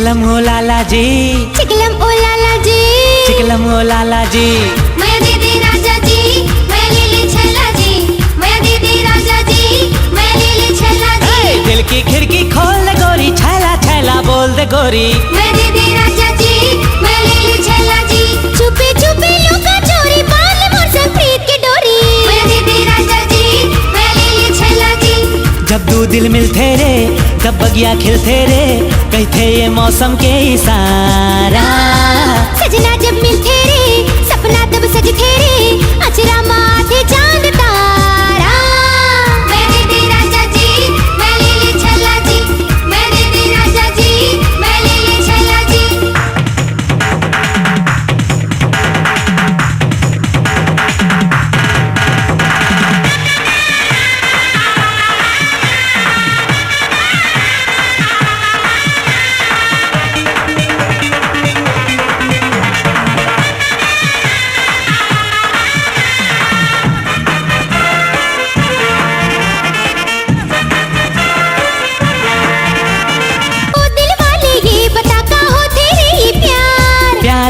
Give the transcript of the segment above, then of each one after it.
चिकलम ओ लाला जी, चिकलम ओ लाला जी, चिकलम ओ लाला जी। मैं दीदी राजा जी, मैं लीली छल्ला जी, मैं दीदी राजा जी, मैं लीली छल्ला जी। दिल की खिड़की खोल दे गोरी, छैला छैला बोल दे गोरी। मैं दीदी राजा जी, मैं लीली छल्ला जी। छुपे छुपे लुका चोरी बांध ले मोर संग प्रीत की डोरी। मैं दीदी राजा जी, मैं लीली छल्ला जी। जब दो दिल मिलते रे तब बगिया खिलते रे, कहते ये मौसम के इशारा। सजना जब मिलते रे सपना तब सजते रे, अचरा माथे चांद तारा। मैं दीदी राजा जी, मैं लीली छल्ला जी, मैं दीदी राजा जी, मैं लीली छल्ला जी।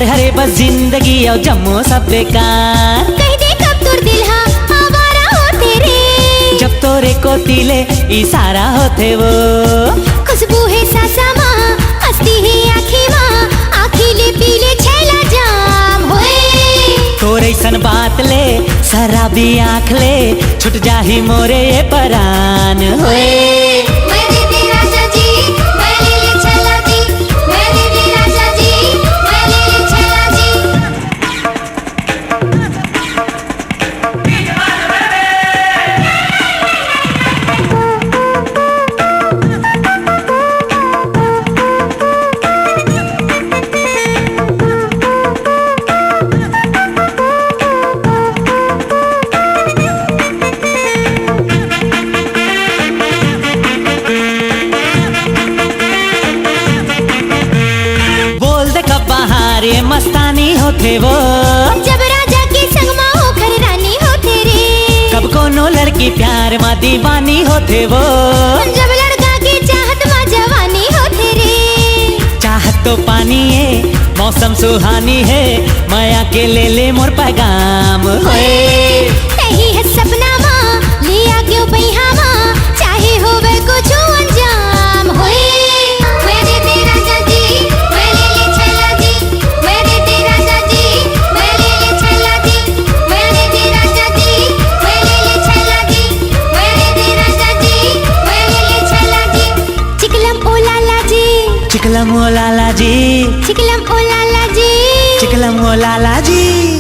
हरे बस जिंदगी और जम्मो सब बेकार। कह दे कब तुर दिल हा आवारा होते रे, जब तोरे को तिले इशारा होते वो। खुशबू है सासा माँ, हंसती है आँखी माँ, आँखी ले पीले छैला जाम होए। तोरे सन बात ले शराबी आँख ले, छुट जाही मोरे ये परान होए। मैं दीदी राजा जी, मैं लीली छल्ला जी, मैं दीदी राजा जी, मैं लीली छल्ला जी। ये मस्तानी होते वो, जब राजा के संग माँ होकर रानी होते रे। कब कोनो लड़की प्यार माँ दीवानी होते वो, जब लड़का की चाहत माँ जवानी होते रे। चाहत तो पानी है मौसम सुहानी है, माया के ले ले मोर पैगाम होए। नहीं है सपना माँ ले आ क्यों पहिया माँ, चाहे हो वे कुछ अंजाम होए। मैं दीदी राजा जी, मैं लीली छल्ला जी, मैं दीदी राजा जी, मैं लीली छल्ला जी, मैं दीदी राजा जी, मैं लीली छल्ला जी, मैं दीदी राजा जी, मैं लीली छल्ला जी। चिकलम ओ लाला जी, चिकलम ओ लाला जी, चिकलम ओ लाला जी, चिकलम ओ लाला जी।